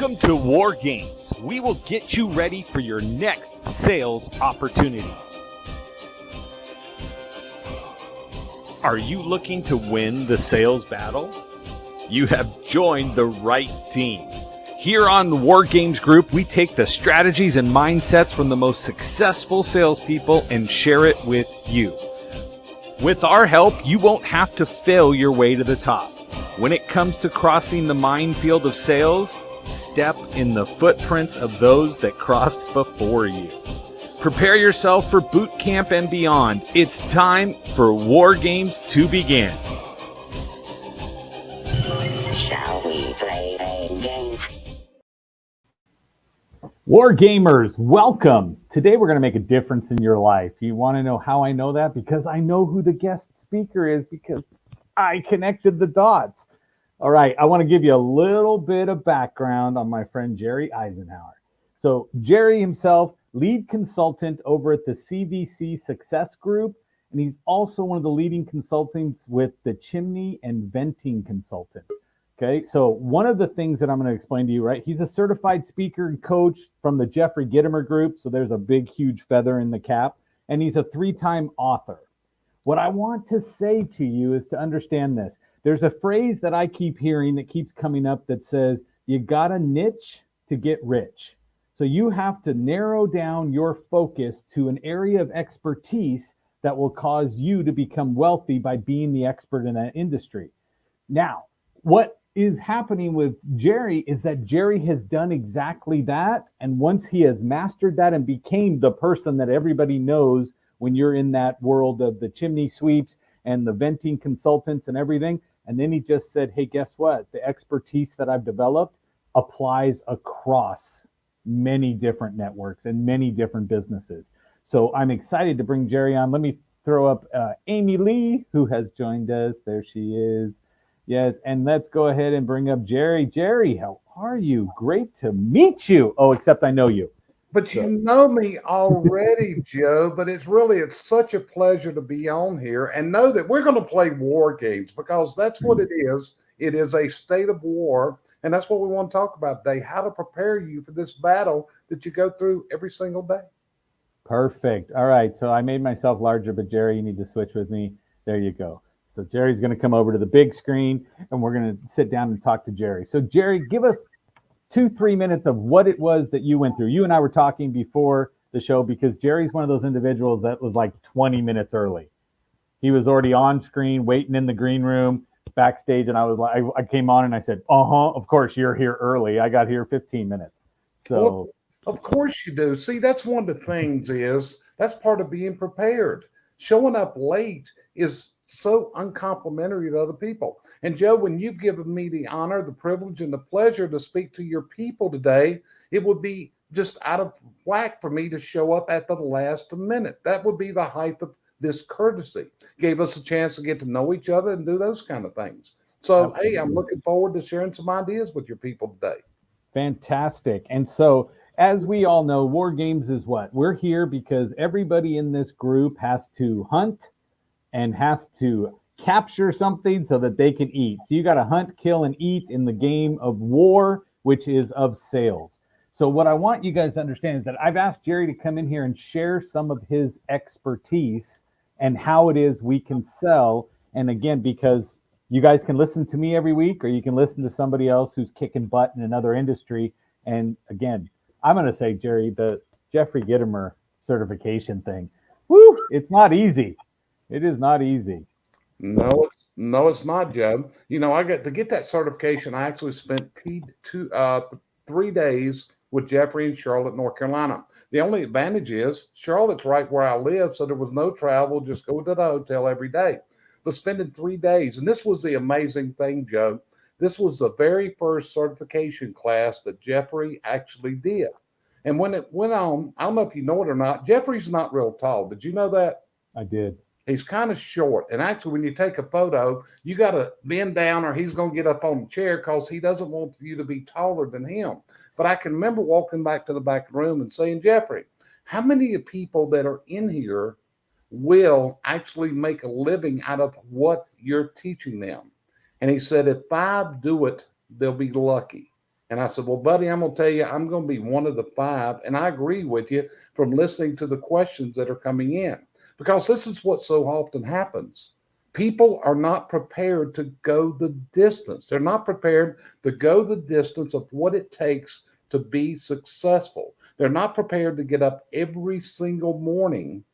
Welcome to War Games. We will get you ready for your next sales opportunity. Are you looking to win the sales battle? You have joined the right team. Here on the War Games Group, we take the strategies and mindsets from the most successful salespeople and share it with you. With our help, you won't have to fail your way to the top. When it comes to crossing the minefield of sales, step in the footprints of those that crossed before you. Prepare yourself for boot camp and beyond. It's time for War Games to begin. Shall we play a game? War Gamers, welcome. Today we're going to make a difference in your life. You want to know how I know that? Because I know who the guest speaker is because I connected the dots. All right, I want to give you a little bit of background on my friend Jerry Isenhour. So Jerry himself, lead consultant over at the CVC Success Group, and he's also one of the leading consultants with the Chimney Venting Consultants. Okay, so one of the things that I'm going to explain to you, right, he's a certified speaker and coach from the Jeffrey Gitomer Group, so there's a big, huge feather in the cap, and he's a 3-time author. What I want to say to you is to understand this. There's a phrase that I keep hearing that keeps coming up that says, you got a niche to get rich. So you have to narrow down your focus to an area of expertise that will cause you to become wealthy by being the expert in that industry. Now, what is happening with Jerry is that Jerry has done exactly that. And once he has mastered that and became the person that everybody knows when you're in that world of the chimney sweeps and the venting consultants and everything. And then he just said, hey, guess what? The expertise that I've developed applies across many different networks and many different businesses. So I'm excited to bring Jerry on. Let me throw up Amy Lee, who has joined us. There she is. Yes, and let's go ahead and bring up Jerry. Jerry, how are you? Great to meet you. Oh, except I know you. But you know me already, Joe, but it's such a pleasure to be on here and know that we're going to play war games because that's what it is. It is a state of war, and that's what we want to talk about today, how to prepare you for this battle that you go through every single day. Perfect. All right, so I made myself larger, but Jerry, you need to switch with me. There you go. So Jerry's going to come over to the big screen, and we're going to sit down and talk to Jerry. So Jerry, give us 2-3 minutes of what it was that you went through. You and I were talking before the show because Jerry's one of those individuals that was like 20 minutes early. He was already on screen, waiting in the green room, backstage, and I was like, I came on and I said, of course you're here early. I got here 15 minutes. So, well, of course you do. See, that's one of the things that's part of being prepared. Showing up late is so uncomplimentary to other people. And Joe, when you've given me the honor, the privilege, and the pleasure to speak to your people today, it would be just out of whack for me to show up at the last minute. That would be the height of discourtesy. Gave us a chance to get to know each other and do those kind of things. So, Hey, I'm looking forward to sharing some ideas with your people today. Fantastic. And so, as we all know, War Games is what? We're here because everybody in this group has to hunt and has to capture something so that they can eat. So you got to hunt, kill, and eat in the game of war, which is of sales. So what I want you guys to understand is that I've asked Jerry to come in here and share some of his expertise and how it is we can sell. And again, because you guys can listen to me every week, or you can listen to somebody else who's kicking butt in another industry. And again, I'm going to say, Jerry, the Jeffrey Gitomer certification thing, it's not easy. It is not easy. No, it's not, Joe. You know, I got to get that certification. I actually spent 3 days with Jeffrey in Charlotte, North Carolina. The only advantage is Charlotte's right where I live, so there was no travel, just go to the hotel every day. But spending 3 days, and this was the amazing thing, Joe. This was the very first certification class that Jeffrey actually did. And when it went on, I don't know if you know it or not, Jeffrey's not real tall. Did you know that? I did. He's kind of short. And actually, when you take a photo, you got to bend down or he's going to get up on the chair because he doesn't want you to be taller than him. But I can remember walking back to the back of the room and saying, Jeffrey, how many people that are in here will actually make a living out of what you're teaching them? And he said, if 5 do it, they'll be lucky. And I said, well, buddy, I'm going to tell you, I'm going to be one of the 5. And I agree with you from listening to the questions that are coming in, because this is what so often happens. People are not prepared to go the distance. They're not prepared to go the distance of what it takes to be successful. They're not prepared to get up every single morning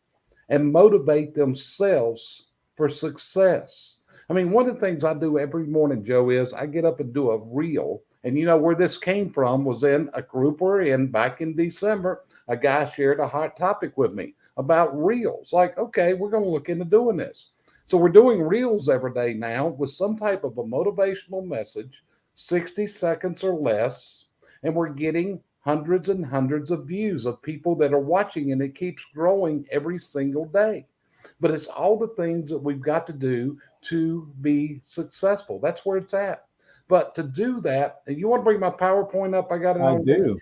and motivate themselves for success. I mean, one of the things I do every morning, Joe, is I get up and do a reel. And you know where this came from was in a group we're in back in December. A guy shared a hot topic with me about reels. Like, okay, we're going to look into doing this. So we're doing reels every day now with some type of a motivational message, 60 seconds or less, and we're getting hundreds and hundreds of views of people that are watching, and it keeps growing every single day. But it's all the things that we've got to do to be successful. That's where it's at. But to do that, and you want to bring my PowerPoint up? I got it I on. do.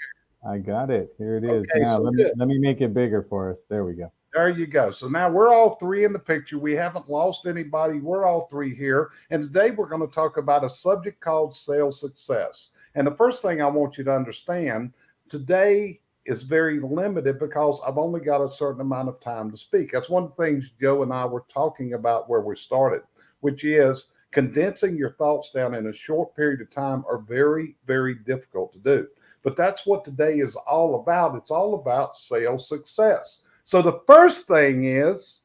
I got it. Here it is. Okay, Now, so let me make it bigger for us. There we go. There you go. So now we're all 3 in the picture. We haven't lost anybody. We're all 3 here. And today we're going to talk about a subject called sales success. And the first thing I want you to understand, today is very limited because I've only got a certain amount of time to speak. That's one of the things Joe and I were talking about where we started, which is condensing your thoughts down in a short period of time are very, very difficult to do. But that's what today is all about. It's all about sales success. So the first thing is,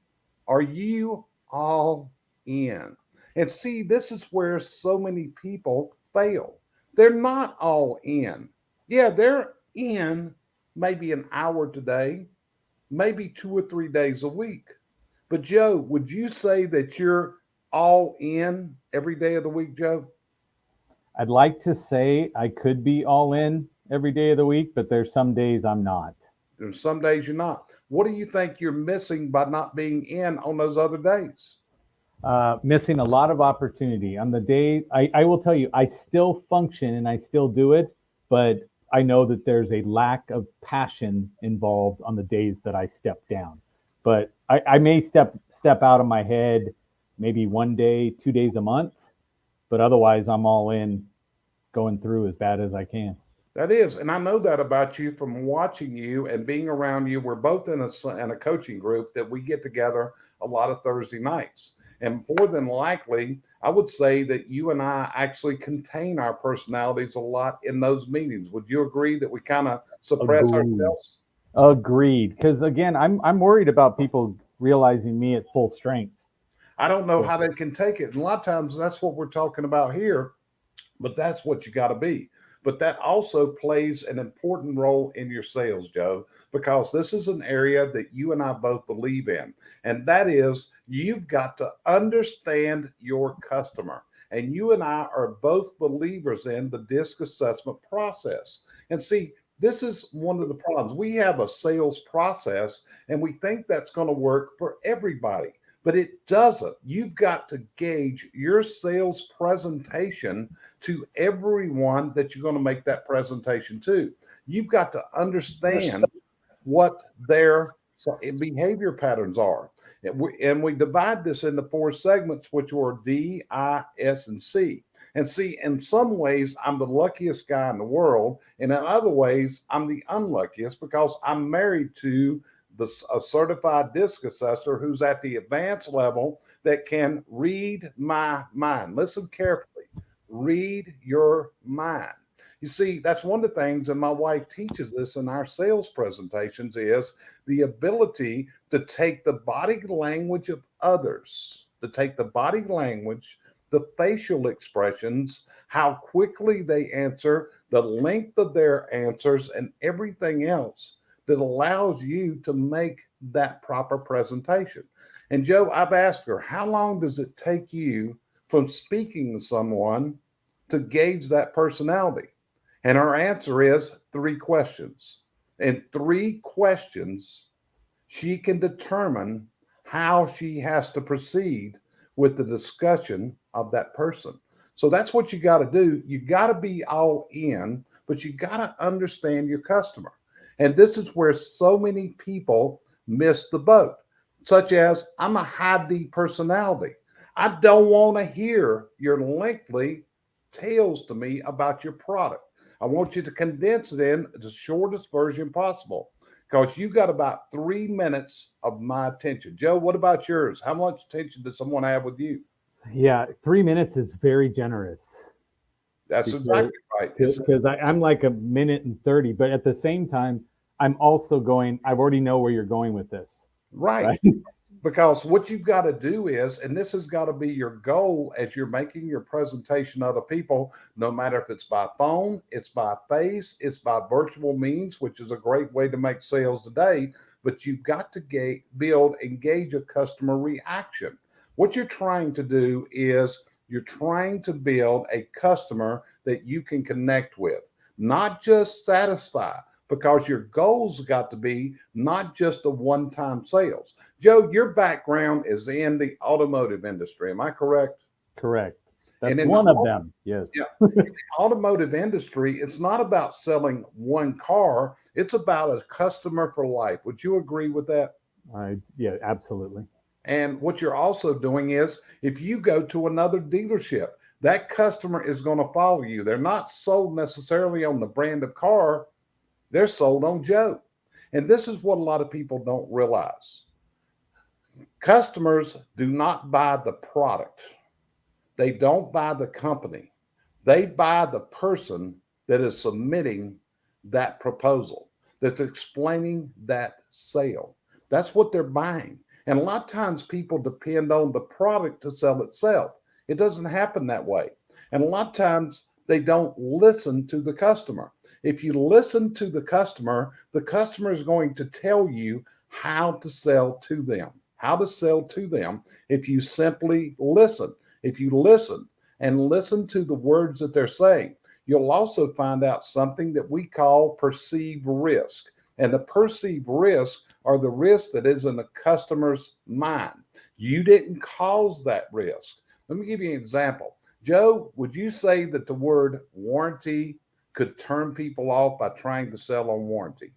are you all in? And see, this is where so many people fail. They're not all in. Yeah, they're in maybe an hour today, maybe 2 or 3 days a week. But Joe, would you say that you're all in every day of the week, Joe? I'd like to say I could be all in every day of the week, but there's some days I'm not. There's some days you're not. What do you think you're missing by not being in on those other days? Missing a lot of opportunity on the days. I will tell you, I still function and I still do it, but I know that there's a lack of passion involved on the days that I step down. But I may step out of my head maybe 1 day, 2 days a month, but otherwise I'm all in, going through as bad as I can. That is, and I know that about you from watching you and being around you. We're both in a coaching group that we get together a lot of Thursday nights. And more than likely, I would say that you and I actually contain our personalities a lot in those meetings. Would you agree that we kind of suppress ourselves? Agreed. Because again, I'm worried about people realizing me at full strength. I don't know how they can take it. And a lot of times that's what we're talking about here, but that's what you got to be. But that also plays an important role in your sales, Joe, because this is an area that you and I both believe in. And that is, you've got to understand your customer. And you and I are both believers in the DISC assessment process. And see, this is one of the problems. We have a sales process and we think that's going to work for everybody. But it doesn't. You've got to gauge your sales presentation to everyone that you're going to make that presentation to. You've got to understand what their behavior patterns are. And we divide this into 4 segments, which are D, I, S, and C. And see, in some ways, I'm the luckiest guy in the world. And in other ways, I'm the unluckiest because I'm married to a certified DISC assessor who's at the advanced level that can read my mind. Listen carefully. Read your mind. You see, that's one of the things, and my wife teaches this in our sales presentations, is the ability to take the body language of others, to take the body language, the facial expressions, how quickly they answer, the length of their answers, and everything else that allows you to make that proper presentation. And Joe, I've asked her, how long does it take you from speaking to someone to gauge that personality? And her answer is 3 questions. In 3 questions, she can determine how she has to proceed with the discussion of that person. So that's what you got to do. You got to be all in, but you got to understand your customer. And this is where so many people miss the boat, such as, I'm a high D personality. I don't want to hear your lengthy tales to me about your product. I want you to condense it in the shortest version possible because you got about 3 minutes of my attention. Joe, what about yours? How much attention does someone have with you? Yeah, 3 minutes is very generous. That's exactly right. Because I'm like a minute and 30, but at the same time, I'm also going, I already know where you're going with this. Right. Because what you've got to do is, and this has got to be your goal as you're making your presentation to other people, no matter if it's by phone, it's by face, it's by virtual means, which is a great way to make sales today, but you've got to engage a customer reaction. What you're trying to do is you're trying to build a customer that you can connect with, not just satisfy, because your goals got to be not just a one-time sales. Joe, your background is in the automotive industry. Am I correct? Correct. That's one of them. Yes. Yeah. In the automotive industry, it's not about selling one car. It's about a customer for life. Would you agree with that? Yeah, absolutely. And what you're also doing is if you go to another dealership, that customer is going to follow you. They're not sold necessarily on the brand of car. They're sold on Joe. And this is what a lot of people don't realize. Customers do not buy the product. They don't buy the company. They buy the person that is submitting that proposal, that's explaining that sale. That's what they're buying. And a lot of times people depend on the product to sell itself. It doesn't happen that way. And a lot of times they don't listen to the customer. If you listen to the customer is going to tell you how to sell to them, if you simply listen. If you listen and listen to the words that they're saying, you'll also find out something that we call perceived risk. And the perceived risk are the risks that is in the customer's mind. You didn't cause that risk. Let me give you an example. Joe, would you say that the word warranty could turn people off by trying to sell on warranty?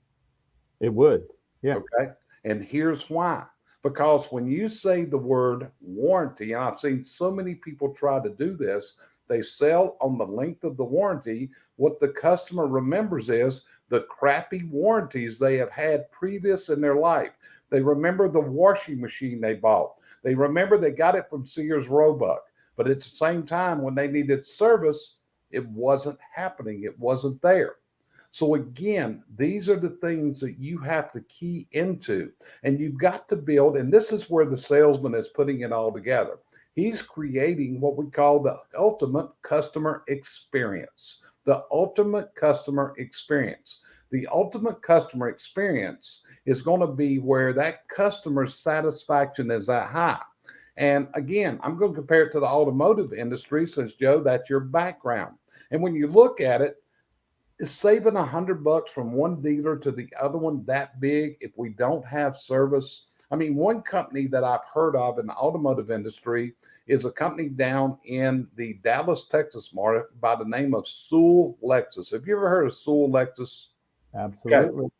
It would. Yeah. Okay. And here's why. Because when you say the word warranty, and I've seen so many people try to do this, they sell on the length of the warranty. What the customer remembers is the crappy warranties they have had previous in their life. They remember the washing machine they bought. They remember they got it from Sears Roebuck. But at the same time, when they needed service, it wasn't happening. It wasn't there. So again, these are the things that you have to key into, and you've got to build, and this is where the salesman is putting it all together. He's creating what we call the ultimate customer experience. The ultimate customer experience. The ultimate customer experience is going to be where that customer's satisfaction is that high. And again, I'm going to compare it to the automotive industry since, Joe, that's your background. And when you look at it, is saving $100 from one dealer to the other one that big if we don't have service? I mean, one company that I've heard of in the automotive industry is a company down in the Dallas, Texas market by the name of Sewell Lexus. Have you ever heard of Sewell Lexus? Absolutely. Okay.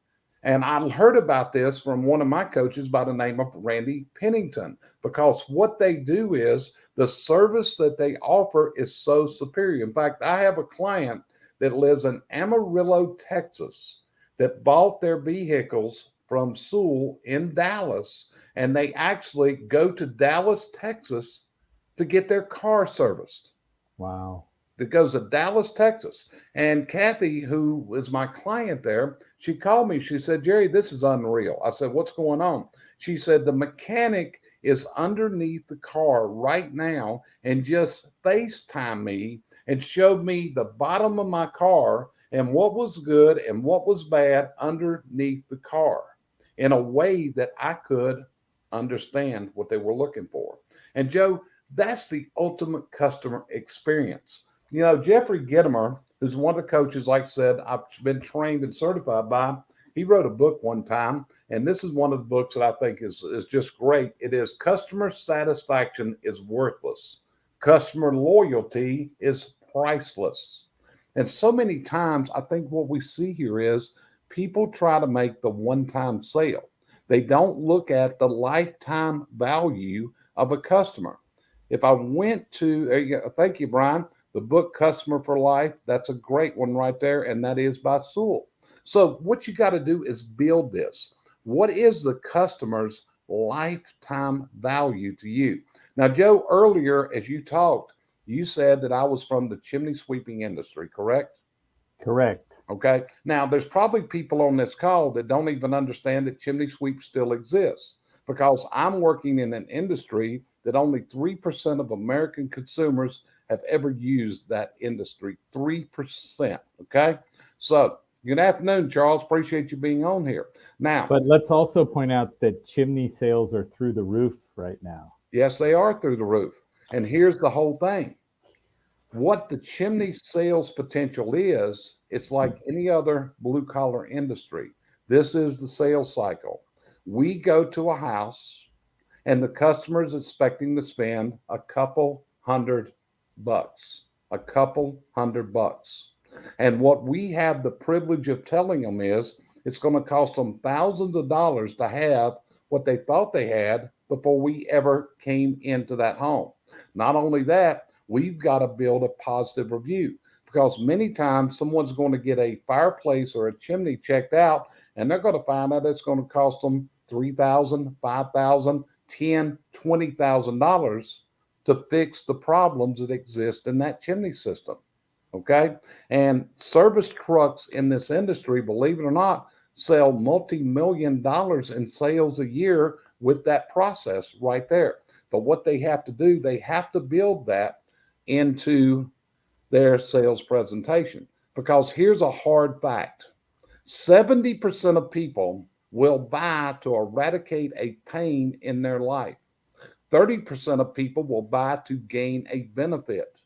And I heard about this from one of my coaches by the name of Randy Pennington, because what they do is the service that they offer is so superior. In fact, I have a client that lives in Amarillo, Texas, that bought their vehicles from Sewell in Dallas, and they actually go to Dallas, Texas to get their car serviced. Wow. That goes to Dallas, Texas. And Kathy, who is my client there, she called me. She said, Jerry, this is unreal. I said, what's going on? She said, the mechanic is underneath the car right now and just FaceTime me and showed me the bottom of my car and what was good and what was bad underneath the car in a way that I could understand what they were looking for. And Joe, that's the ultimate customer experience. You know, Jeffrey Gitomer, who's one of the coaches, like I said, I've been trained and certified by, he wrote a book one time, and this is one of the books that I think is just great. It is Customer Satisfaction is Worthless. Customer Loyalty is Priceless. And so many times, I think what we see here is people try to make the one-time sale. They don't look at the lifetime value of a customer. If I went to, thank you, Brian. The book Customer for Life, that's a great one right there, and that is by Sewell. So what you got to do is build this. What is the customer's lifetime value to you? Now, Joe, earlier as you talked, you said that I was from the chimney sweeping industry, correct? Correct. Okay. Now, there's probably people on this call that don't even understand that chimney sweep still exists, because I'm working in an industry that only 3% of American consumers have ever used that industry. 3%. Okay. So, good afternoon, Charles. Appreciate you being on here. Now, But let's also point out that chimney sales are through the roof right now. yes, they are through the roof. And here's the whole thing. What the chimney sales potential is, it's like any other blue collar industry. This is the sales cycle. We go to a house and the customer is expecting to spend a couple $100, a couple $100. And what we have the privilege of telling them is it's going to cost them thousands of dollars to have what they thought they had before we ever came into that home. Not only that, we've got to build a positive review, because many times someone's going to get a fireplace or a chimney checked out and they're going to find out it's going to cost them $3,000, $5,000, $10,000, $20,000 to fix the problems that exist in that chimney system. Okay. And service trucks in this industry, believe it or not, sell multi-million dollars in sales a year with that process right there. But what they have to do, they have to build that into their sales presentation, because here's a hard fact. 70% of people will buy to eradicate a pain in their life. 30% of people will buy to gain a benefit.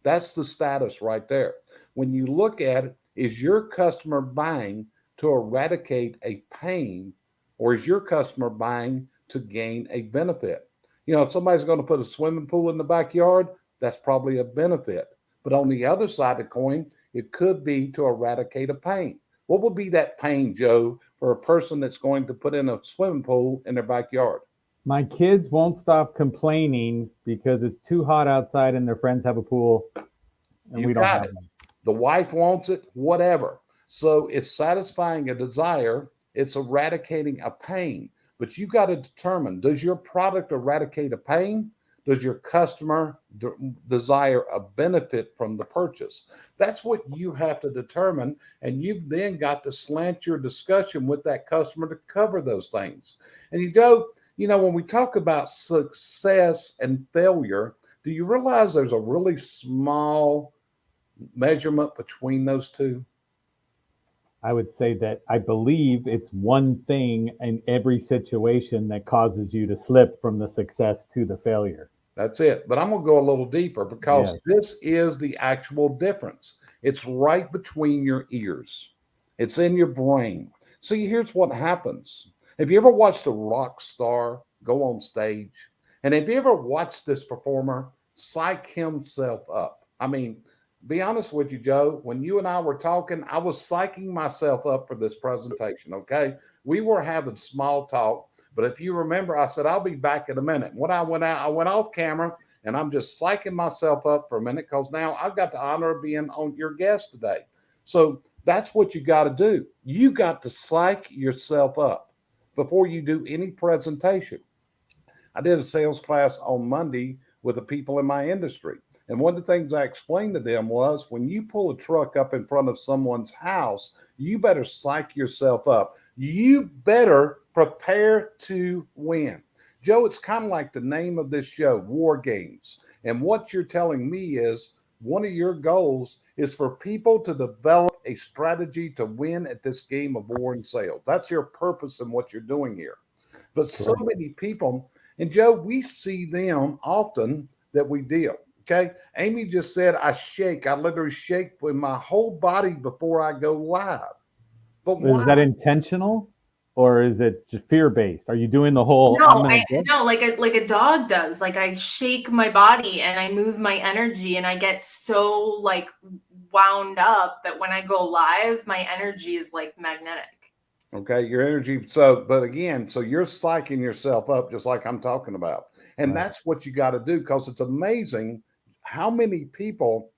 That's the status right there. When you look at it, is your customer buying to eradicate a pain, or is your customer buying to gain a benefit? You know, if somebody's going to put a swimming pool in the backyard, that's probably a benefit. But on the other side of the coin, it could be to eradicate a pain. What would be that pain, Joe, for a person that's going to put in a swimming pool in their backyard? My kids won't stop complaining because it's too hot outside and their friends have a pool and we don't have one. The wife wants it, whatever. So it's satisfying a desire. It's eradicating a pain. But you got to determine, does your product eradicate a pain? Does your customer desire a benefit from the purchase? That's what you have to determine. And you've then got to slant your discussion with that customer to cover those things. And you know, when we talk about success and failure, do you realize there's a really small measurement between those two? I would say that I believe it's one thing in every situation that causes you to slip from the success to the failure. That's it. But I'm going to go a little deeper, because this is the actual difference. It's right between your ears. It's in your brain. See, here's what happens. Have you ever watched a rock star go on stage? And have you ever watched this performer psych himself up? I mean, be honest with you, Joe, when you and I were talking, I was psyching myself up for this presentation, okay? We were having small talk, but if you remember, I said, I'll be back in a minute. When I went off camera, and I'm just psyching myself up for a minute, because now I've got the honor of being on your guest today. So that's what you got to do. You got to psych yourself up before you do any presentation. I did a sales class on Monday with the people in my industry. And one of the things I explained to them was, when you pull a truck up in front of someone's house, you better psych yourself up. You better prepare to win. Joe, it's kind of like the name of this show, War Games. And what you're telling me is one of your goals is for people to develop a strategy to win at this game of war and sales. That's your purpose in what you're doing here. But so many people, and Joe, we see them often that we deal. Okay. Amy just said, I literally shake with my whole body before I go live. But is that intentional, or is it just fear-based? Are you doing the whole? No, like a dog does. Like, I shake my body and I move my energy, and I get so like wound up that when I go live, my energy is like magnetic. Okay. Your energy. But again, you're psyching yourself up just like I'm talking about. And that's what you got to do, because it's amazing how many people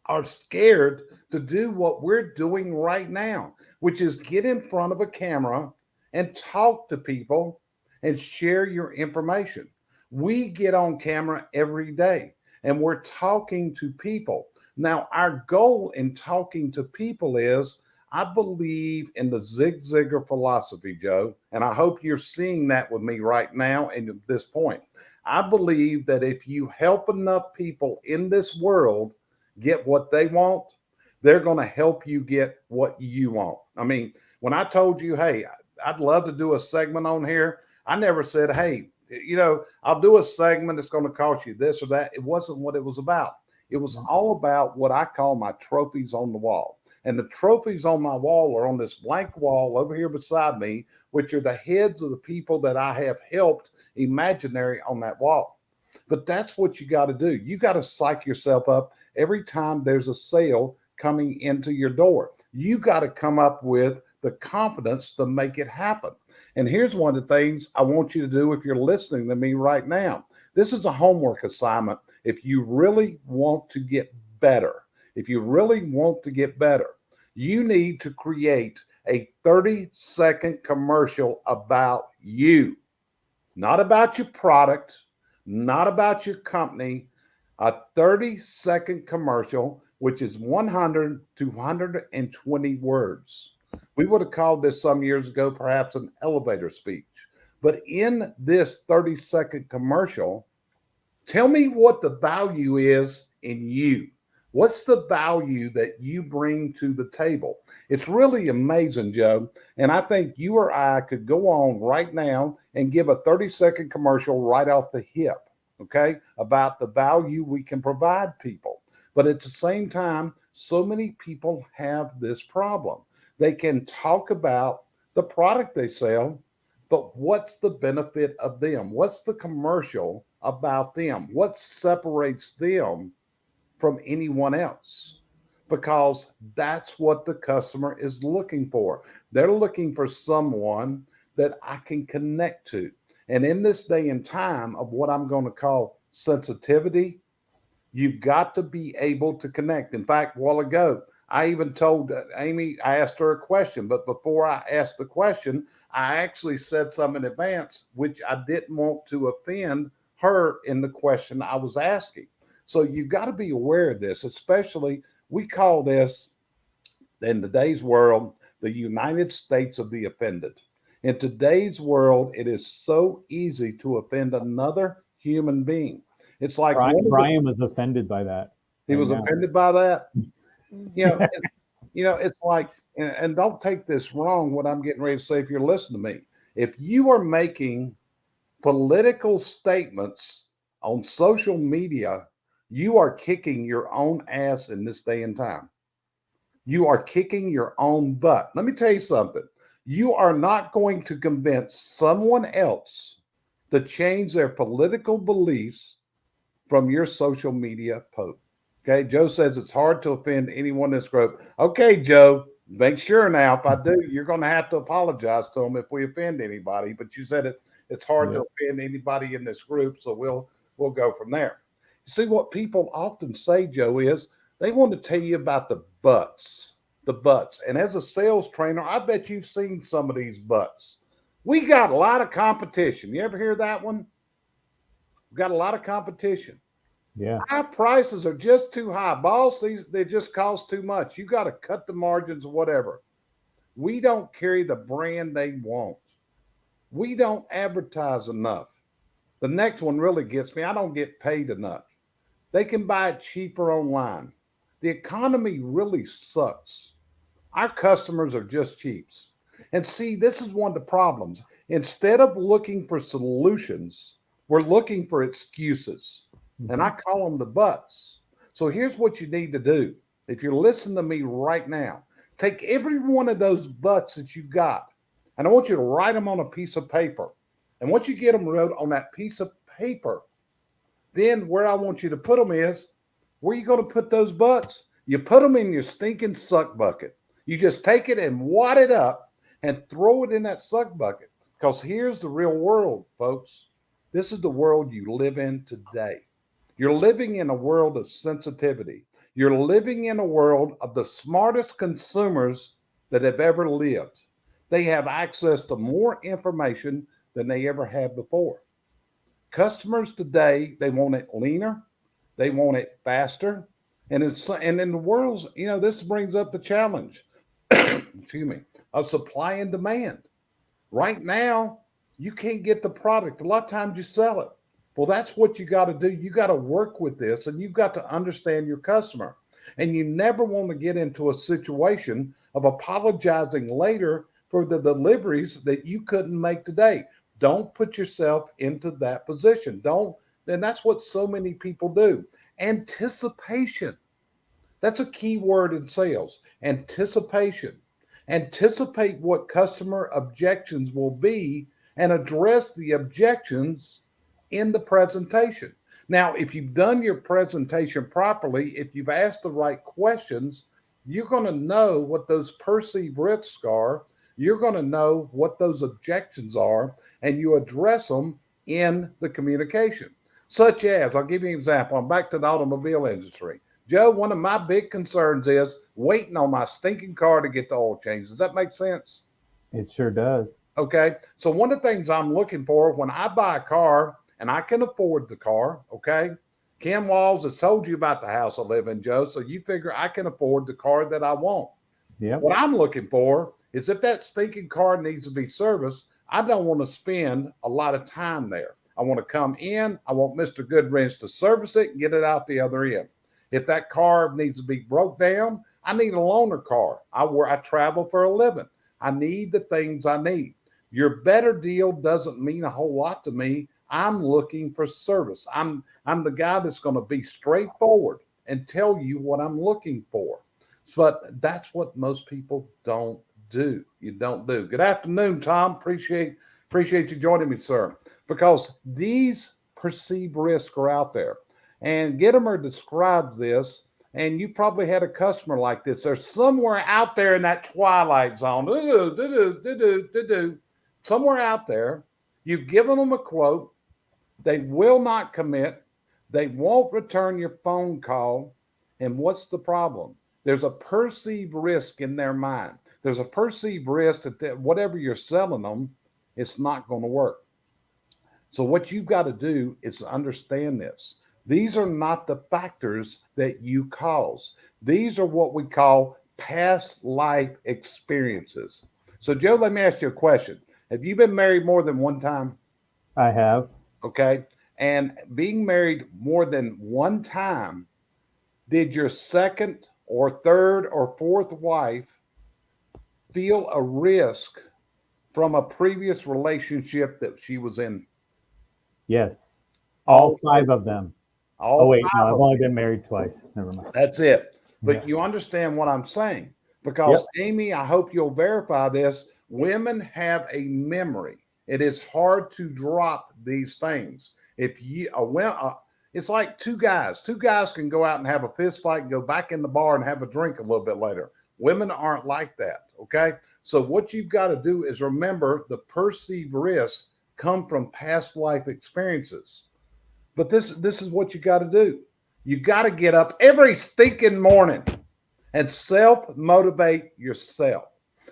are scared to do what we're doing right now, which is get in front of a camera and talk to people and share your information. We get on camera every day and we're talking to people. Now, our goal in talking to people is, I believe in the Zig Ziglar philosophy, Joe, and I hope you're seeing that with me right now and at this point. I believe that if you help enough people in this world get what they want, they're going to help you get what you want. I mean, when I told you, hey, I'd love to do a segment on here, I never said, hey, I'll do a segment that's going to cost you this or that. It wasn't what it was about. It was all about what I call my trophies on the wall. And the trophies on my wall are on this blank wall over here beside me, which are the heads of the people that I have helped imaginary on that wall. But that's what you got to do. You got to psych yourself up every time there's a sale coming into your door. You got to come up with the confidence to make it happen. And here's one of the things I want you to do if you're listening to me right now. This is a homework assignment. If you really want to get better, you need to create a 30-second commercial about you, not about your product, not about your company, a 30-second commercial, which is 100 to 120 words. We would have called this some years ago, perhaps an elevator speech. But in this 30-second commercial, tell me what the value is in you. What's the value that you bring to the table? It's really amazing, Joe. And I think you or I could go on right now and give a 30-second commercial right off the hip, okay, about the value we can provide people. But at the same time, so many people have this problem. They can talk about the product they sell, but what's the benefit of them? What's the commercial about them? What separates them from anyone else? Because that's what the customer is looking for. They're looking for someone that I can connect to. And in this day and time of what I'm going to call sensitivity, you've got to be able to connect. In fact, a while ago, I even told Amy, I asked her a question, but before I asked the question, I actually said something in advance, which I didn't want to offend her in the question I was asking. So you've got to be aware of this, especially we call this, in today's world, the United States of the offended. In today's world, it is so easy to offend another human being. It's like Brian was offended by that. He was offended by that. It's like, and don't take this wrong, what I'm getting ready to say if you're listening to me. If you are making political statements on social media, you are kicking your own ass in this day and time. You are kicking your own butt. Let me tell you something. You are not going to convince someone else to change their political beliefs from your social media post. Okay, Joe says it's hard to offend anyone in this group. Okay, Joe, make sure now, if I do, you're going to have to apologize to them if we offend anybody. But you said it's hard to offend anybody in this group, so we'll go from there. You see, what people often say, Joe, is they want to tell you about the butts. And as a sales trainer, I bet you've seen some of these butts. We got a lot of competition. You ever hear that one? We've got a lot of competition. Yeah. Our prices are just too high. Boss, they just cost too much. You got to cut the margins or whatever. We don't carry the brand they want. We don't advertise enough. The next one really gets me. I don't get paid enough. They can buy it cheaper online. The economy really sucks. Our customers are just cheaps. And see, this is one of the problems. Instead of looking for solutions, we're looking for excuses. And I call them the buts. So here's what you need to do. If you're listening to me right now, take every one of those buts that you got, and I want you to write them on a piece of paper. And once you get them wrote on that piece of paper, then where I want you to put them is, where are you going to put those butts? You put them in your stinking suck bucket. You just take it and wad it up and throw it in that suck bucket. Because here's the real world, folks. This is the world you live in today. You're living in a world of sensitivity. You're living in a world of the smartest consumers that have ever lived. They have access to more information than they ever had before. Customers today, they want it leaner, they want it faster, and in the world's, this brings up the challenge, excuse me, of supply and demand. Right now, you can't get the product. A lot of times you sell it. Well, that's what you got to do. You got to work with this, and you've got to understand your customer. And you never want to get into a situation of apologizing later for the deliveries that you couldn't make today. Don't put yourself into that position. And that's what so many people do. Anticipation. That's a key word in sales. Anticipation. Anticipate what customer objections will be and address the objections in the presentation. Now, if you've done your presentation properly, if you've asked the right questions, you're going to know what those perceived risks are. You're going to know what those objections are, and you address them in the communication. Such as, I'll give you an example. I'm back to the automobile industry. Joe, one of my big concerns is waiting on my stinking car to get the oil changed. Does that make sense? It sure does. Okay. So one of the things I'm looking for when I buy a car, and I can afford the car, okay? Ken Walls has told you about the house I live in, Joe, so you figure I can afford the car that I want. Yeah. What I'm looking for is if that stinking car needs to be serviced, I don't want to spend a lot of time there. I want to come in, I want Mr. Goodwrench to service it and get it out the other end. If that car needs to be broke down, I need a loaner car. I travel for a living. I need the things I need. Your better deal doesn't mean a whole lot to me. I'm looking for service. I'm the guy that's going to be straightforward and tell you what I'm looking for. But that's what most people don't do. You don't do. Good afternoon, Tom. Appreciate you joining me, sir. Because these perceived risks are out there. And Gitomer describes this, and you probably had a customer like this. They're somewhere out there in that twilight zone. Somewhere out there. You've given them a quote. They will not commit. They won't return your phone call. And what's the problem? There's a perceived risk in their mind. There's a perceived risk that whatever you're selling them, it's not going to work. So what you've got to do is understand this. These are not the factors that you cause. These are what we call past life experiences. So, Joe, let me ask you a question. Have you been married more than one time? I have. Okay. And being married more than one time, did your second or third or fourth wife feel a risk from a previous relationship that she was in? Yes. All 5 of them. All Oh, wait, no, five I've of only been married twice. Never mind. That's it. But Yeah. you understand what I'm saying. Because, Amy, I hope you'll verify this. Women have a memory. It is hard to drop these things. If you, it's like two guys. Two guys can go out and have a fist fight and go back in the bar and have a drink a little bit later. Women aren't like that. Okay. So what you've got to do is remember the perceived risks come from past life experiences. But this is what you got to do. You got to get up every stinking morning and self-motivate yourself.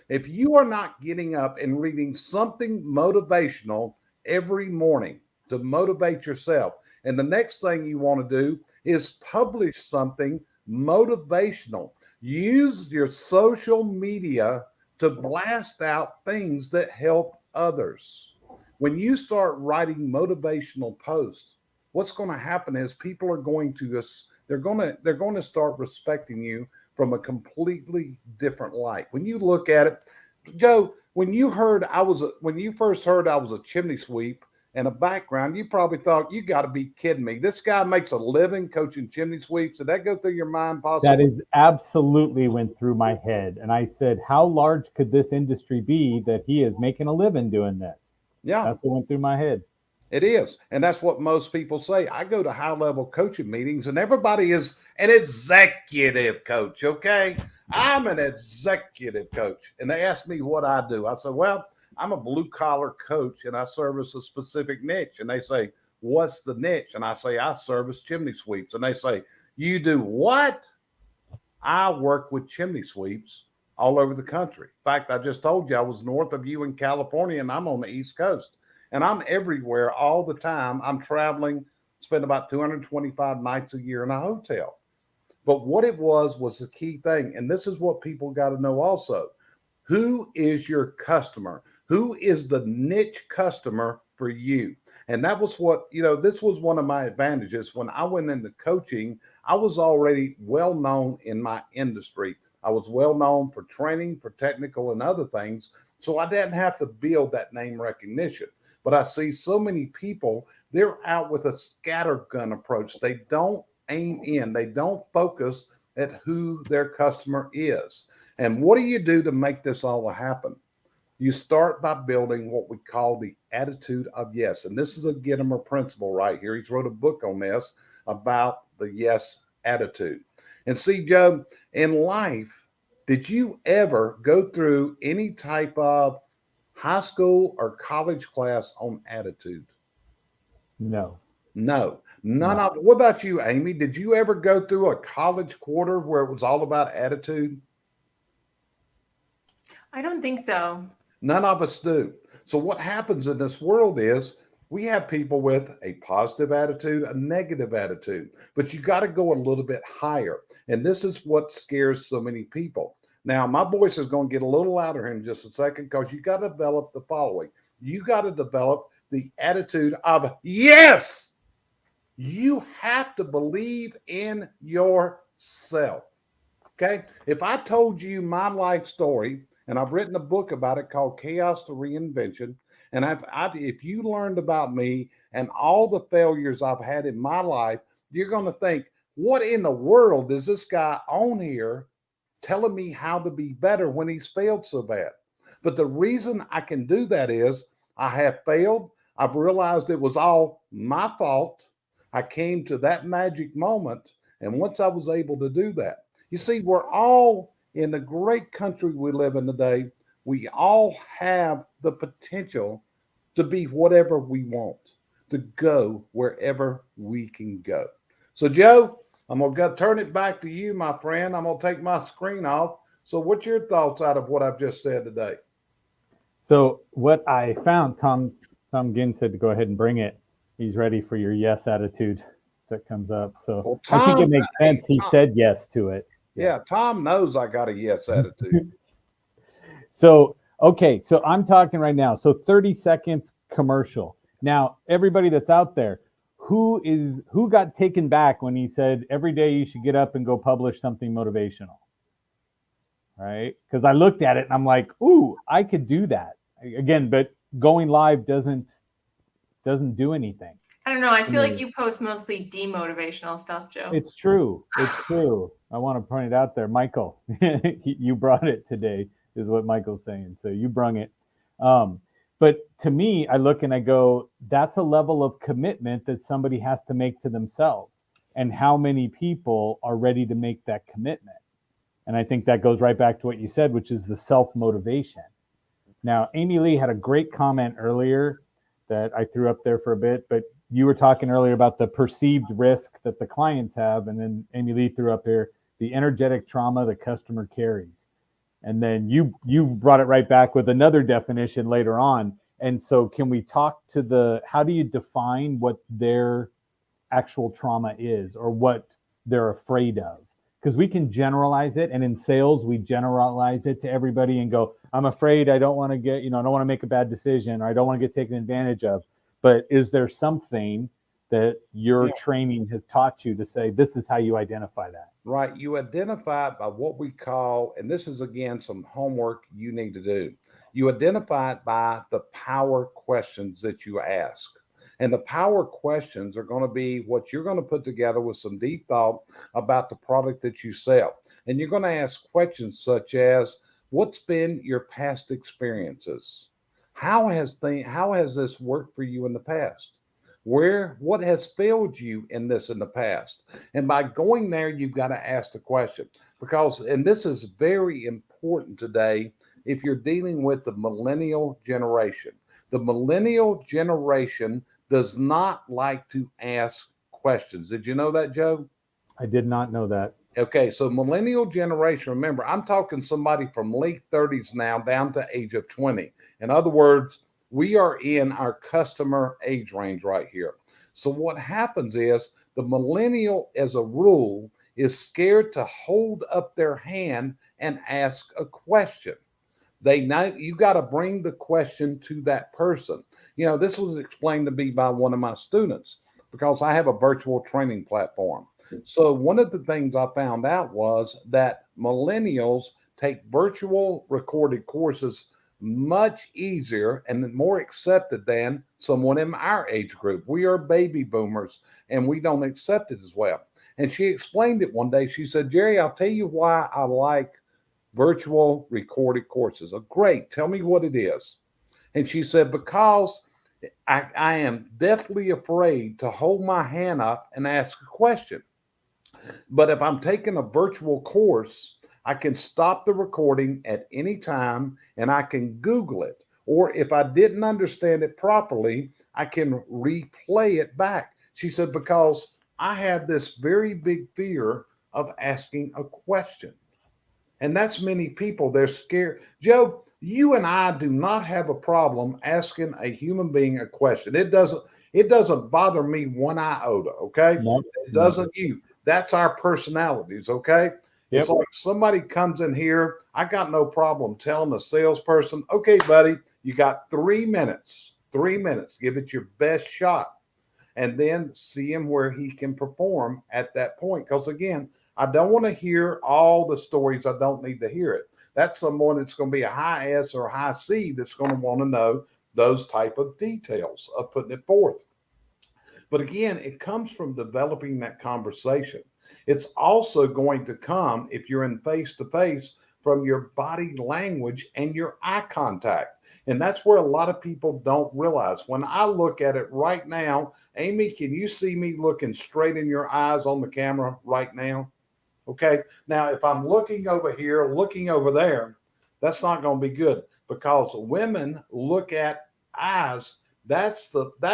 If you are not getting up and reading something motivational every morning to motivate yourself, and the next thing you want to do is publish something motivational. Use your social media to blast out things that help others. When you start writing motivational posts, what's going to happen is people are going to they're going to start respecting you from a completely different light. When you look at it, Joe, when you first heard I was a chimney sweep and a background, you probably thought, you got to be kidding me. This guy makes a living coaching chimney sweeps. Did that go through your mind possibly? That is absolutely went through my head. And I said, how large could this industry be that he is making a living doing this? Yeah. That's what went through my head. It is. And that's what most people say. I go to high-level coaching meetings and everybody is an executive coach, okay? I'm an executive coach. And they ask me what I do. I say, well, I'm a blue-collar coach and I service a specific niche. And they say, what's the niche? And I say, I service chimney sweeps. And they say, you do what? I work with chimney sweeps all over the country. In fact, I just told you I was north of you in California, and I'm on the East Coast. And I'm everywhere all the time. I'm traveling, spend about 225 nights a year in a hotel. But what it was the key thing. And this is what people got to know also. Who is your customer? Who is the niche customer for you? And that was what, this was one of my advantages. When I went into coaching, I was already well known in my industry. I was well known for training, for technical and other things. So I didn't have to build that name recognition. But I see so many people, they're out with a scattergun approach. They don't aim in. They don't focus at who their customer is. And what do you do to make this all happen? You start by building what we call the attitude of yes. And this is a Gitomer principle right here. He's wrote a book on this about the yes attitude. And see, Joe, in life, did you ever go through any type of high school or college class on attitude? No. No, none of it. What about you, Amy? Did you ever go through a college quarter where it was all about attitude? I don't think so. None of us do. So what happens in this world is we have people with a positive attitude, a negative attitude, but you got to go a little bit higher. And this is what scares so many people. Now, my voice is going to get a little louder here in just a second because you got to develop the following. You got to develop the attitude of yes. You have to believe in yourself. Okay. If I told you my life story, and I've written a book about it called Chaos to Reinvention, and if you learned about me and all the failures I've had in my life, you're going to think, what in the world is this guy on here telling me how to be better when he's failed so bad? But the reason I can do that is I have failed. I've realized it was all my fault. I came to that magic moment. And once I was able to do that, you see, we're all in the great country we live in today. We all have the potential to be whatever we want, to go wherever we can go. So, Joe, I'm going to turn it back to you, my friend. I'm going to take my screen off. So what's your thoughts out of what I've just said today? So what I found, Tom Ginn said to go ahead and bring it. He's ready for your yes attitude that comes up. So well, Tom, I think it makes sense. He said yes to it. Yeah, Tom knows I got a yes attitude. So, okay, so I'm talking right now. So 30 seconds commercial. Now, everybody that's out there, who got taken back when he said every day you should get up and go publish something motivational? Right? Because I looked at it and I'm like, ooh, I could do that. Again, but going live doesn't do anything. I don't know. I feel like you post mostly demotivational stuff, Joe. It's true. It's true. I want to point it out there. Michael, you brought it today, is what Michael's saying. So you brung it. But to me, I look and I go, that's a level of commitment that somebody has to make to themselves. And how many people are ready to make that commitment? And I think that goes right back to what you said, which is the self-motivation. Now, Amy Lee had a great comment earlier that I threw up there for a bit, but you were talking earlier about the perceived risk that the clients have. And then Amy Lee threw up here, the energetic trauma the customer carries. And then you brought it right back with another definition later on. And so can we talk to how do you define what their actual trauma is or what they're afraid of? Because we can generalize it. And in sales, we generalize it to everybody and go, I'm afraid I don't want to get, I don't want to make a bad decision, or I don't want to get taken advantage of. But is there something that your training has taught you to say, this is how you identify that? Right. You identify it by what we call, and this is, again, some homework you need to do. You identify it by the power questions that you ask. And the power questions are going to be what you're going to put together with some deep thought about the product that you sell. And you're going to ask questions such as, what's been your past experiences? How has this worked for you in the past? What has failed you in this in the past? And by going there, you've got to ask the question because, and this is very important today, if you're dealing with the millennial generation. The millennial generation does not like to ask questions. Did you know that, Joe? I did not know that. Okay, so millennial generation, remember, I'm talking somebody from late 30s now down to age of 20. In other words, we are in our customer age range right here. So what happens is the millennial, as a rule, is scared to hold up their hand and ask a question. They know you got to bring the question to that person. This was explained to me by one of my students because I have a virtual training platform. So one of the things I found out was that millennials take virtual recorded courses much easier and more accepted than someone in our age group. We are baby boomers and we don't accept it as well. And she explained it one day. She said, Jerry, I'll tell you why I like virtual recorded courses. Oh, great. Tell me what it is. And she said, because I am deathly afraid to hold my hand up and ask a question. But if I'm taking a virtual course, I can stop the recording at any time and I can Google it. Or if I didn't understand it properly, I can replay it back. She said, because I have this very big fear of asking a question. And that's many people. They're scared. Joe, you and I do not have a problem asking a human being a question. It doesn't bother me one iota, okay? Nope. It doesn't you. That's our personalities, okay? Yep. It's like somebody comes in here, I got no problem telling a salesperson, okay, buddy, you got 3 minutes. 3 minutes. Give it your best shot. And then see him where he can perform at that point. Because again, I don't want to hear all the stories. I don't need to hear it. That's someone that's going to be a high S or a high C that's going to want to know those type of details of putting it forth. But again, it comes from developing that conversation. It's also going to come, if you're in face-to-face, from your body language and your eye contact. And that's where a lot of people don't realize. When I look at it right now, Amy, can you see me looking straight in your eyes on the camera right now? Okay. Now, if I'm looking over here, looking over there, that's not going to be good because women look at eyes. That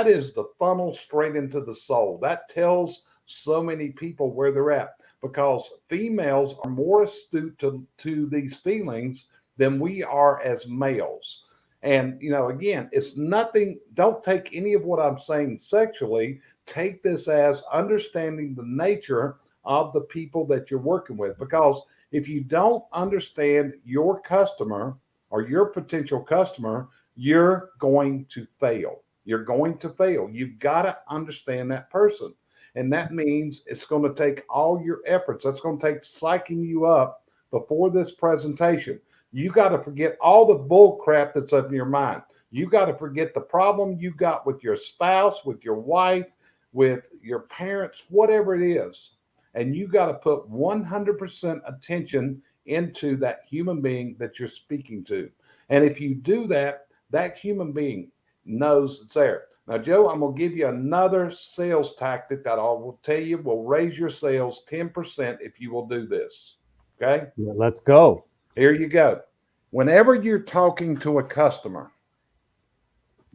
is the funnel straight into the soul. That tells so many people where they're at because females are more astute to these feelings than we are as males. And, again, it's nothing. Don't take any of what I'm saying sexually. Take this as understanding the nature of the people that you're working with. Because if you don't understand your customer or your potential customer, you're going to fail. You're going to fail. You've got to understand that person. And that means it's going to take all your efforts. That's going to take psyching you up before this presentation. You got to forget all the bull crap that's up in your mind. You got to forget the problem you got with your spouse, with your wife, with your parents, whatever it is. And you got to put 100% attention into that human being that you're speaking to. And if you do that, that human being knows it's there. Now, Joe, I'm going to give you another sales tactic that I will tell you will raise your sales 10% if you will do this. Okay? Yeah, let's go. Here you go. Whenever you're talking to a customer,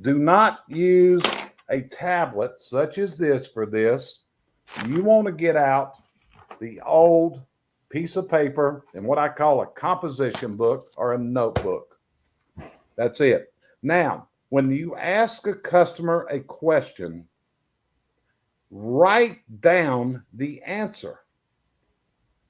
do not use a tablet such as this for this. You want to get out the old piece of paper and what I call a composition book or a notebook. That's it. Now, when you ask a customer a question, write down the answer.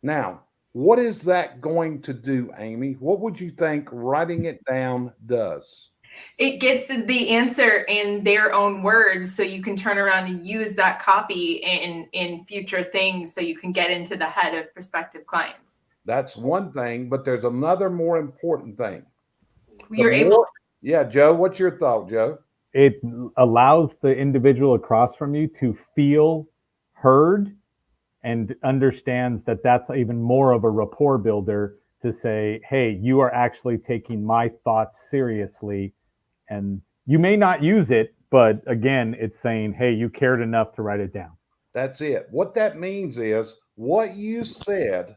Now, what is that going to do, Amy? What would you think writing it down does? It gets the answer in their own words, so you can turn around and use that copy in future things so you can get into the head of prospective clients. That's one thing, but there's another more important thing. You're able to. Yeah, Joe, what's your thought, Joe? It allows the individual across from you to feel heard and understands that that's even more of a rapport builder to say, hey, you are actually taking my thoughts seriously. And you may not use it, but again, it's saying, hey, you cared enough to write it down. That's it. What that means is what you said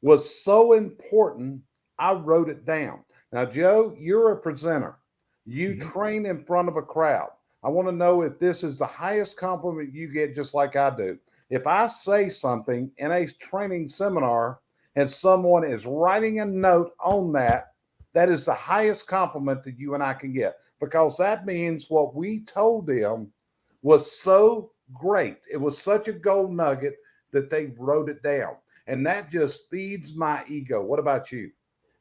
was so important, I wrote it down. Now, Joe, you're a presenter. You train in front of a crowd. I want to know if this is the highest compliment you get, just like I do. If I say something in a training seminar and someone is writing a note on that, that is the highest compliment that you and I can get, because that means what we told them was so great. It was such a gold nugget that they wrote it down. And that just feeds my ego. What about you?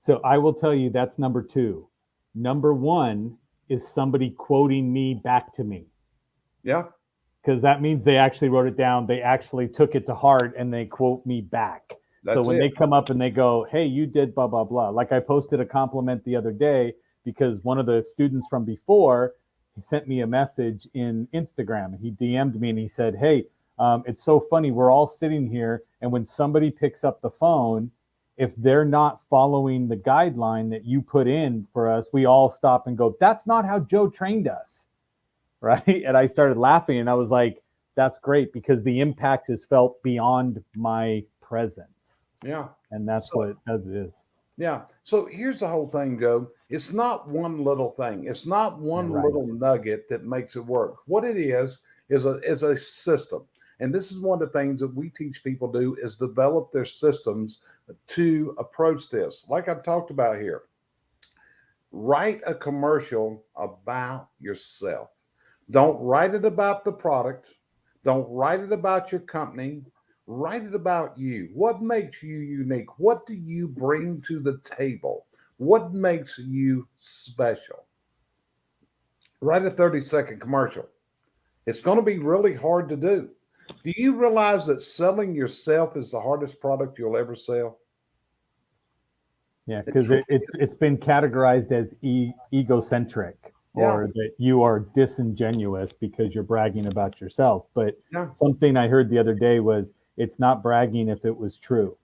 So I will tell you that's number two. Number one is somebody quoting me back to me. Yeah. Because that means they actually wrote it down. They actually took it to heart and they quote me back. So when they come up and they go, hey, you did blah, blah, blah. Like I posted a compliment the other day because one of the students from before, he sent me a message in Instagram. He DM'd me and he said, hey, it's so funny. We're all sitting here. And when somebody picks up the phone, if they're not following the guideline that you put in for us, we all stop and go, that's not how Joe trained us. Right. And I started laughing and I was like, that's great because the impact is felt beyond my presence. Yeah. And that's what it is. Yeah. So here's the whole thing, Joe. It's not one little thing. It's not one little nugget that makes it work. What it is a system. And this is one of the things that we teach people to do is develop their systems to approach this. Like I've talked about here, write a commercial about yourself. Don't write it about the product. Don't write it about your company. Write it about you. What makes you unique? What do you bring to the table? What makes you special? Write a 30-second commercial. It's going to be really hard to do. Do you realize that selling yourself is the hardest product you'll ever sell? Yeah, because it's been categorized as egocentric. Or that you are disingenuous because you're bragging about yourself. But something I heard the other day was it's not bragging if it was true.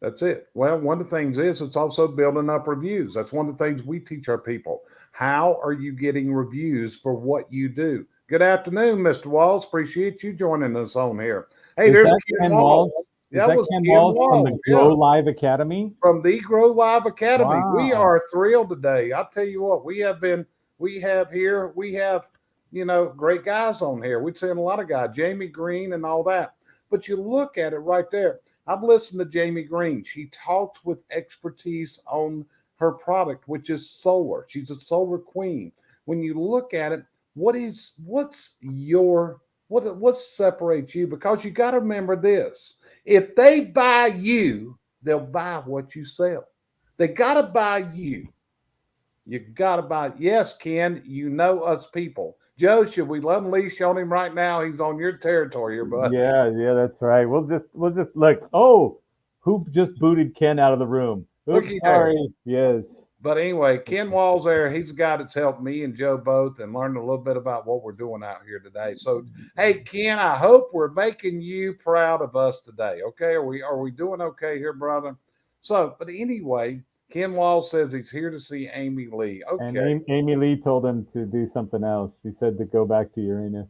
That's it. Well, one of the things is it's also building up reviews. That's one of the things we teach our people. How are you getting reviews for what you do? Good afternoon, Mr. Walls. Appreciate you joining us on here. Hey, there's Ken Walls. That was Ken Walls from the Grow Live Academy? From the Grow Live Academy. Wow. We are thrilled today. I'll tell you what, we have, great guys on here. We've seen a lot of guys, Jamie Green and all that. But you look at it right there. I've listened to Jamie Green. She talks with expertise on her product, which is solar. She's a solar queen. When you look at it, what separates you? Because you got to remember this. If they buy you, they'll buy what you sell. They got to buy you. You got to buy. Yes, Ken, you know us people. Joe, should we unleash on him right now? He's on your territory here, bud. Yeah, that's right. We'll just look. Oh, who just booted Ken out of the room? Oops, sorry. Yes. But anyway, Ken Walls there, he's a guy that's helped me and Joe both and learned a little bit about what we're doing out here today. So, hey, Ken, I hope we're making you proud of us today. Okay. Are we doing okay here, brother? So, but anyway, Ken Walls says he's here to see Amy Lee. Okay. And Amy Lee told him to do something else. She said to go back to Uranus.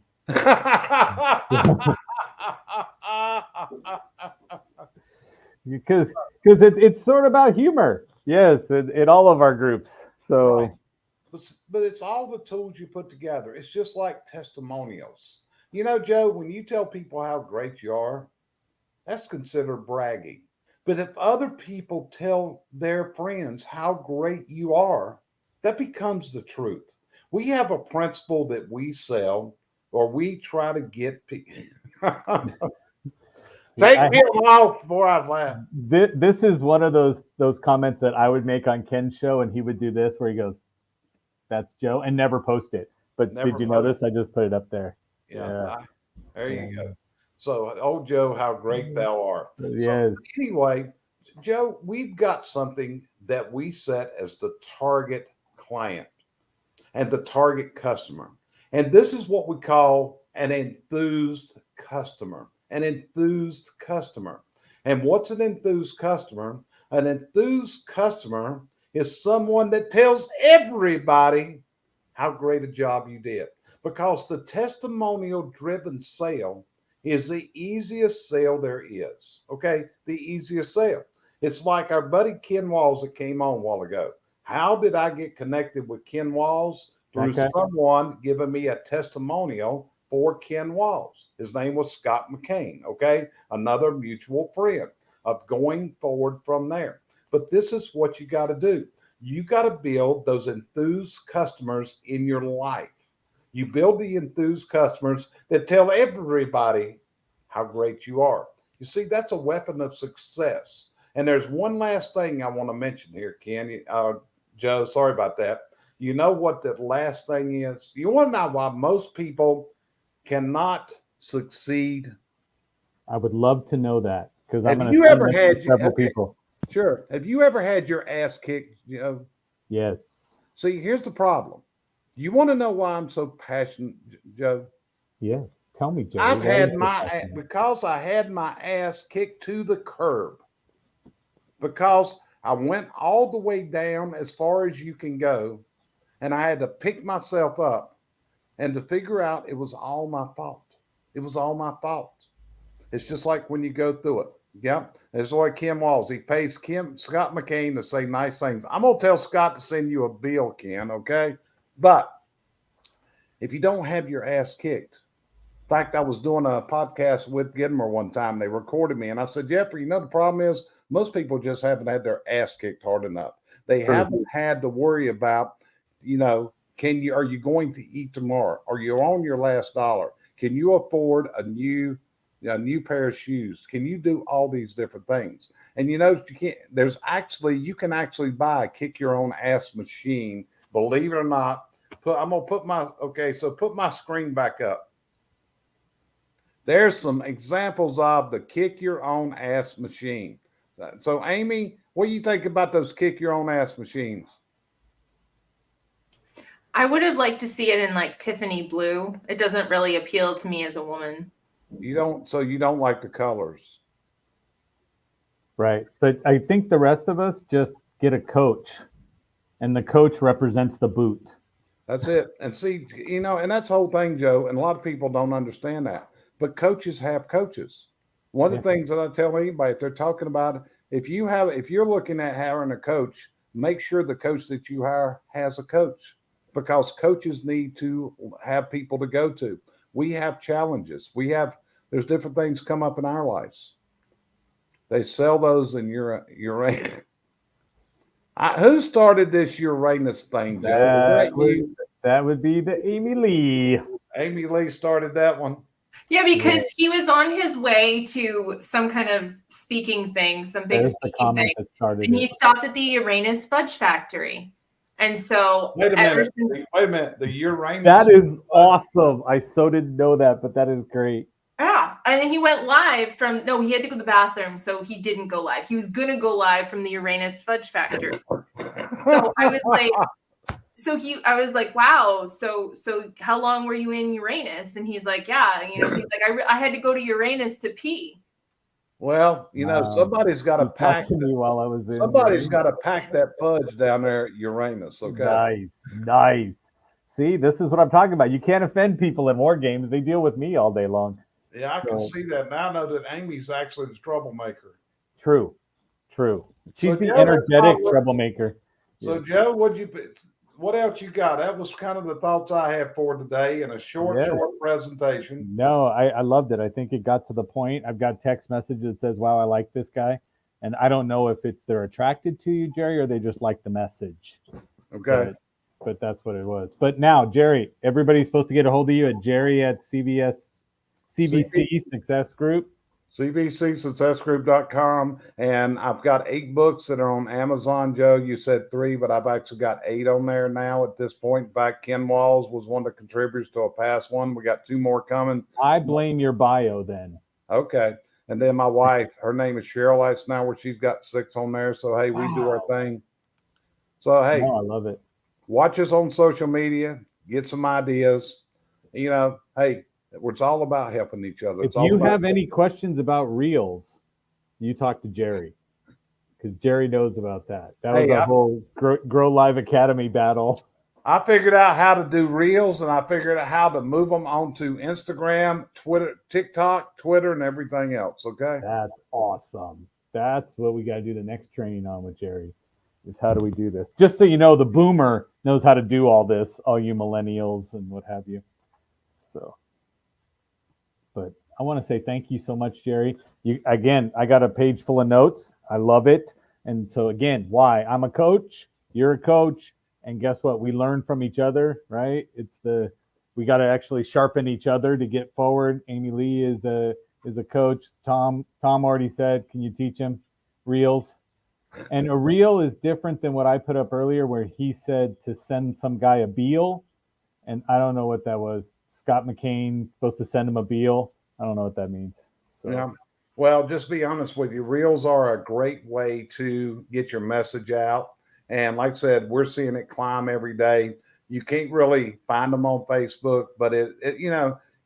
Because it's sort of about humor. Yes, in all of our groups. So, right. But it's all the tools you put together. It's just like testimonials. You know, Joe, when you tell people how great you are, that's considered bragging. But if other people tell their friends how great you are, that becomes the truth. We have a principle that we sell, or we try to get people. Take me a while before I laugh. This is one of those comments that I would make on Ken's show, and he would do this where he goes, "That's Joe," and never post it. But did you notice I just put it up there? Yeah. There you go. So, oh, Joe, how great thou art. Yes. So anyway, Joe, we've got something that we set as the target client and the target customer. And this is what we call an enthused customer. An enthused customer. And what's an enthused customer? An enthused customer is someone that tells everybody how great a job you did. Because the testimonial-driven sale is the easiest sale there is. Okay? The easiest sale. It's like our buddy Ken Walls that came on a while ago. How did I get connected with Ken Walls? Through someone giving me a testimonial for Ken Walls. His name was Scott McCain, okay? Another mutual friend of going forward from there. But this is what you got to do. You got to build those enthused customers in your life. You build the enthused customers that tell everybody how great you are. You see, that's a weapon of success. And there's one last thing I want to mention here, Ken. Joe, sorry about that. You know what that last thing is? You want to know why most people cannot succeed? I would love to know that, because I'm going Have you to ever had several people. Sure. Have you ever had your ass kicked? Yes. See, here's the problem. You want to know why I'm so passionate, Joe? Yes. Tell me, Jerry. I've had because I had my ass kicked to the curb, because I went all the way down as far as you can go, and I had to pick myself up and to figure out it was all my fault. It was all my fault. It's just like when you go through it. Yep. It's like Ken Walls. He pays Scott McCain to say nice things. I'm going to tell Scott to send you a bill, Ken, okay? But if you don't have your ass kicked, in fact, I was doing a podcast with Gitomer one time. They recorded me, and I said, Jeffrey, the problem is most people just haven't had their ass kicked hard enough. They haven't had to worry about, are you going to eat tomorrow? Are you on your last dollar? Can you afford a new pair of shoes? Can you do all these different things? And you can't. You can actually buy a kick your own ass machine. Believe it or not. Put my screen back up. There's some examples of the kick your own ass machine. So, Amy, what do you think about those kick your own ass machines? I would have liked to see it in like Tiffany blue. It doesn't really appeal to me as a woman. You don't like the colors. Right. But I think the rest of us just get a coach, and the coach represents the boot. That's it. And see, and that's the whole thing, Joe. And a lot of people don't understand that. But coaches have coaches. One of the things that I tell anybody, if they're talking about, if you're looking at hiring a coach, make sure the coach that you hire has a coach, because coaches need to have people to go to. We have challenges. There's different things come up in our lives. They sell those in Uranus. Who started this Uranus thing, Joe? That would be the Amy Lee. Amy Lee started that one. Yeah, because he was on his way to some kind of speaking thing, some big speaking thing, and he stopped at the Uranus Fudge Factory. And so, wait a minute, the Uranus. That is awesome. I so didn't know that, but that is great. Yeah, and he went live from. No, he had to go to the bathroom, so he didn't go live. He was gonna go live from the Uranus Fudge Factory. So I was like. I was like, wow. So how long were you in Uranus? And he's like, yeah, he's like, I had to go to Uranus to pee. Well, somebody's got to pack. While I was in somebody's got to pack that fudge down there at Uranus. Okay. Nice. See, this is what I'm talking about. You can't offend people in war games. They deal with me all day long. Yeah, I can see that. Now I know that Amy's actually the troublemaker. True. She's the energetic troublemaker. So, yes. Joe, what else you got? That was kind of the thoughts I have for today in a short presentation. No, I loved it. I think it got to the point. I've got text message that says, wow, I like this guy. And I don't know if they're attracted to you, Jerry, or they just like the message. Okay. But that's what it was. But now, Jerry, everybody's supposed to get a hold of you at Jerry at CVC Success Group. CVCSuccessGroup.com. And I've got 8 books that are on Amazon, Joe. You said 3, but I've actually got 8 on there now at this point. In fact, Ken Walls was one of the contributors to a past one. We got 2 more coming. I blame your bio then. Okay. And then my wife, her name is Cheryl Isenhour. She's got 6 on there. So, hey, we do our thing. So, hey, I love it. Watch us on social media. Get some ideas. Hey, it's all about helping each other. If you have any questions about reels, you talk to Jerry, because Jerry knows about that. That was our whole Grow Live Academy battle. I figured out how to do reels, and I figured out how to move them onto Instagram, Twitter, TikTok, Twitter, and everything else. Okay. That's awesome. That's what we got to do the next training on with Jerry, is how do we do this? Just so you know, the boomer knows how to do all this, all you millennials and what have you. So. But I want to say thank you so much, Jerry. Again, I got a page full of notes. I love it. And so again, why? I'm a coach, you're a coach, and guess what? We learn from each other, right? We got to actually sharpen each other to get forward. Amy Lee is a coach. Tom already said, can you teach him reels? And a reel is different than what I put up earlier, where he said to send some guy a Beal. And I don't know what that was. Scott McCain supposed to send him a Beal. I don't know what that means. So. Yeah. Well, just be honest with you. Reels are a great way to get your message out. And like I said, we're seeing it climb every day. You can't really find them on Facebook, but it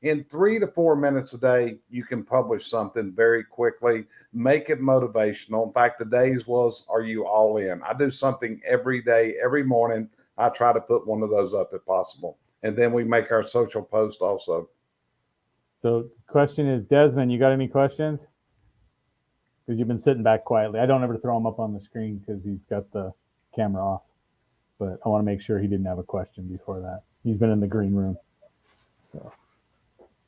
in 3 to 4 minutes a day, you can publish something very quickly, make it motivational. In fact, today's was, are you all in? I do something every day, every morning. I try to put one of those up if possible. And then we make our social post also. So the question is, Desmond, you got any questions? Because you've been sitting back quietly. I don't ever throw him up on the screen because he's got the camera off. But I want to make sure he didn't have a question before that. He's been in the green room. So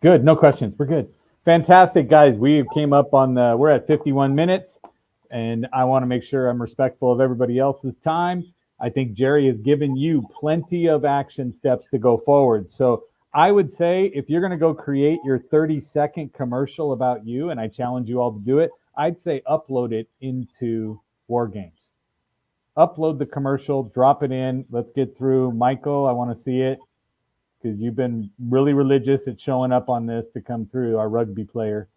good. No questions. We're good. Fantastic, guys. We came up on we're at 51 minutes, and I want to make sure I'm respectful of everybody else's time. I think Jerry has given you plenty of action steps to go forward. So I would say if you're going to go create your 30-second commercial about you, and I challenge you all to do it, I'd say upload it into War Games. Upload the commercial, drop it in. Let's get through. Michael, I want to see it because you've been really religious at showing up on this to come through, our rugby player.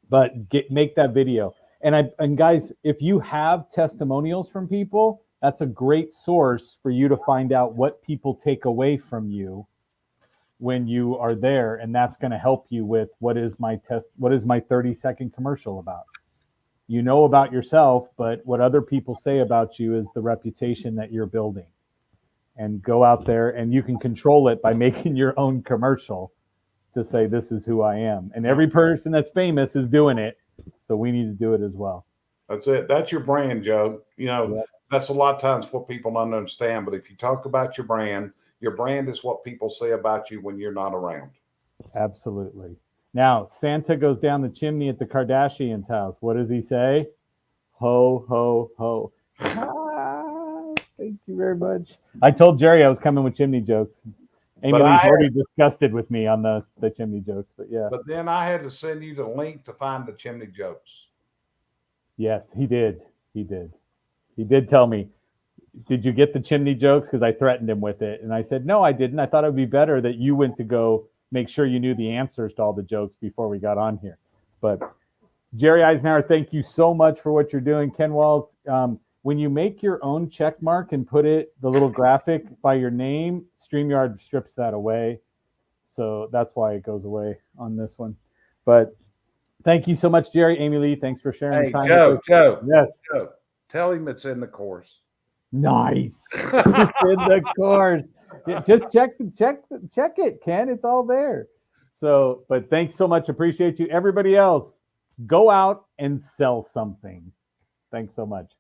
But make that video. And guys, if you have testimonials from people, that's a great source for you to find out what people take away from you when you are there, and that's going to help you with what is my 30-second commercial about. You know about yourself, but what other people say about you is the reputation that you're building. And go out there, and you can control it by making your own commercial to say, this is who I am. And every person that's famous is doing it, so we need to do it as well. That's it. That's your brand, Joe. That's a lot of times what people don't understand. But if you talk about your brand is what people say about you when you're not around. Absolutely. Now, Santa goes down the chimney at the Kardashians' house. What does he say? Ho, ho, ho. Thank you very much. I told Jerry I was coming with chimney jokes. Amy Lee's already disgusted with me on the chimney jokes, but yeah. But then I had to send you the link to find the chimney jokes. Yes, he did. He did tell me, did you get the chimney jokes? Because I threatened him with it. And I said, no, I didn't. I thought it would be better that you went to go make sure you knew the answers to all the jokes before we got on here. But Jerry Isenhour, thank you so much for what you're doing. Ken Walls, when you make your own check mark and put the little graphic by your name, StreamYard strips that away. So that's why it goes away on this one. But thank you so much, Jerry. Amy Lee, thanks for sharing the time. Joe. Yes. Joe, tell him it's in the course. Nice. It's in the course. Yeah, just check it, Ken. It's all there. So, but thanks so much. Appreciate you. Everybody else, go out and sell something. Thanks so much.